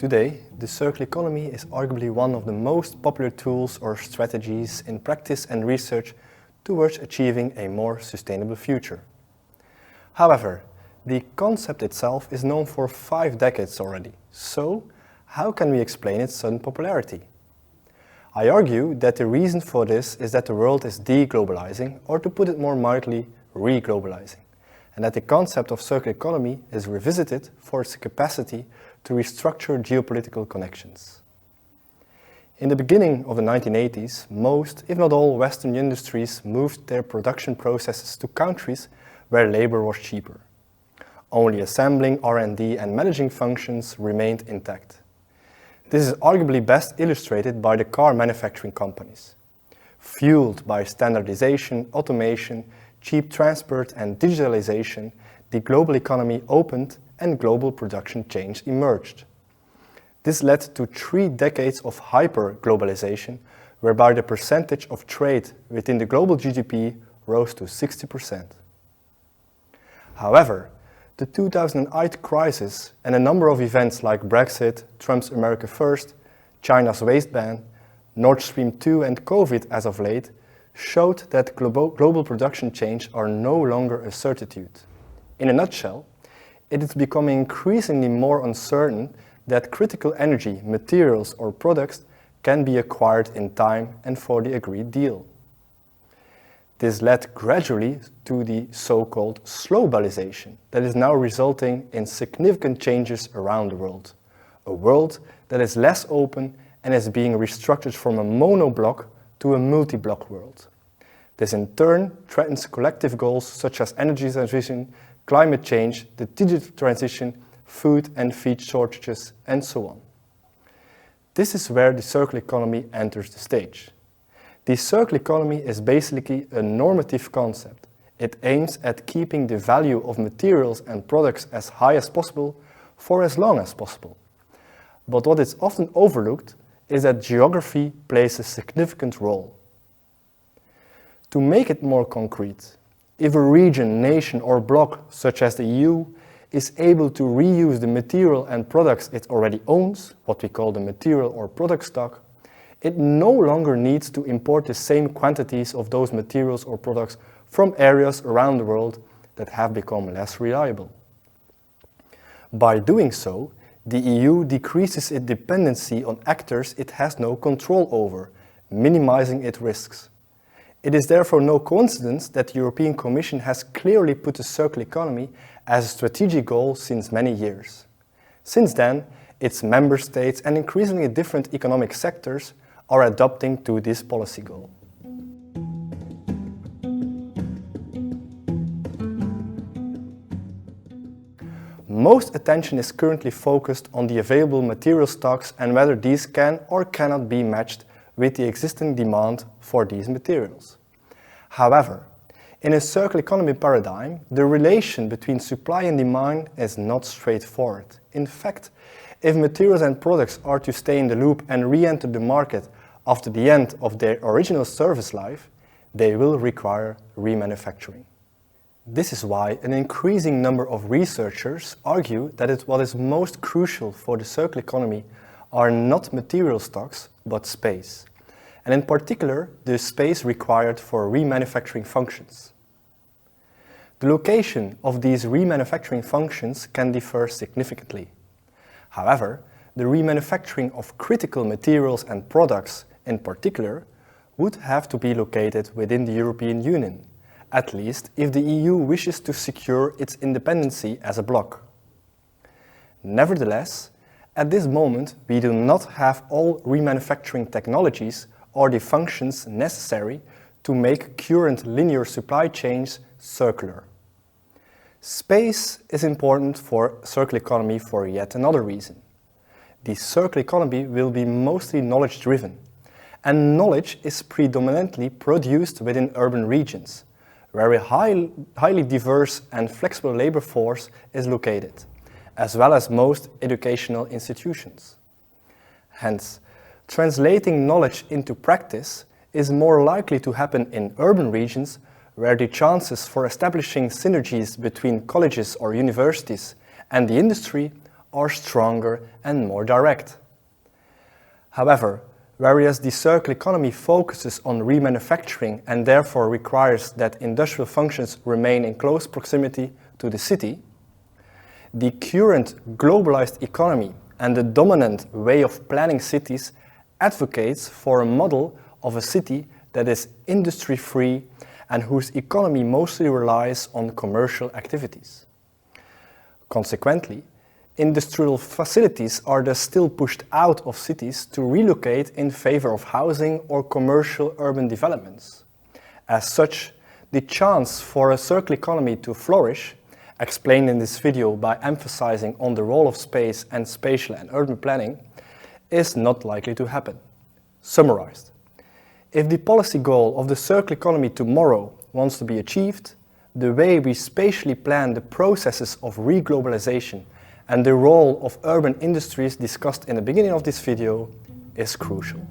Today, the circular economy is arguably one of the most popular tools or strategies in practice and research towards achieving a more sustainable future. However, the concept itself is known for 5 decades already, so how can we explain its sudden popularity? I argue that the reason for this is that the world is deglobalizing, or to put it more mildly, re-globalizing, and that the concept of circular economy is revisited for its capacity to restructure geopolitical connections. In the beginning of the 1980s, most, if not all, Western industries moved their production processes to countries where labor was cheaper. Only assembling, R&D, and managing functions remained intact. This is arguably best illustrated by the car manufacturing companies. Fueled by standardization, automation, cheap transport, and digitalization, the global economy opened and global production chains emerged. This led to 3 decades of hyper-globalization, whereby the percentage of trade within the global GDP rose to 60%. However, the 2008 crisis and a number of events like Brexit, Trump's America First, China's waste ban, Nord Stream 2 and COVID as of late showed that global production chains are no longer a certitude. In a nutshell, it is becoming increasingly more uncertain that critical energy, materials or products can be acquired in time and for the agreed deal. This led gradually to the so-called globalization that is now resulting in significant changes around the world. A world that is less open and is being restructured from a monoblock to a multi-block world. This in turn threatens collective goals such as energy transition, climate change, the digital transition, food and feed shortages, and so on. This is where the circular economy enters the stage. The circular economy is basically a normative concept. It aims at keeping the value of materials and products as high as possible for as long as possible. But what is often overlooked is that geography plays a significant role. To make it more concrete, if a region, nation or bloc, such as the EU, is able to reuse the material and products it already owns, what we call the material or product stock, it no longer needs to import the same quantities of those materials or products from areas around the world that have become less reliable. By doing so, the EU decreases its dependency on actors it has no control over, minimizing its risks. It is therefore no coincidence that the European Commission has clearly put the circular economy as a strategic goal since many years. Since then, its member states and increasingly different economic sectors are adopting to this policy goal. Most attention is currently focused on the available material stocks and whether these can or cannot be matched with the existing demand for these materials. However, in a circular economy paradigm, the relation between supply and demand is not straightforward. In fact, if materials and products are to stay in the loop and re-enter the market after the end of their original service life, they will require remanufacturing. This is why an increasing number of researchers argue that what is most crucial for the circular economy are not material stocks, but space, and in particular, the space required for remanufacturing functions. The location of these remanufacturing functions can differ significantly. However, the remanufacturing of critical materials and products in particular would have to be located within the European Union, at least if the EU wishes to secure its independency as a bloc. Nevertheless, at this moment, we do not have all remanufacturing technologies or the functions necessary to make current linear supply chains circular. Space is important for circular economy for yet another reason. The circular economy will be mostly knowledge-driven, and knowledge is predominantly produced within urban regions, where a highly diverse and flexible labor force is located, as well as most educational institutions. Hence, translating knowledge into practice is more likely to happen in urban regions where the chances for establishing synergies between colleges or universities and the industry are stronger and more direct. However, whereas the circular economy focuses on remanufacturing and therefore requires that industrial functions remain in close proximity to the city, the current globalized economy and the dominant way of planning cities advocates for a model of a city that is industry-free and whose economy mostly relies on commercial activities. Consequently, industrial facilities are thus still pushed out of cities to relocate in favor of housing or commercial urban developments. As such, the chance for a circular economy to flourish, explained in this video by emphasizing on the role of space and spatial and urban planning, is not likely to happen. Summarized, if the policy goal of the circular economy tomorrow wants to be achieved, the way we spatially plan the processes of reglobalization and the role of urban industries discussed in the beginning of this video is crucial.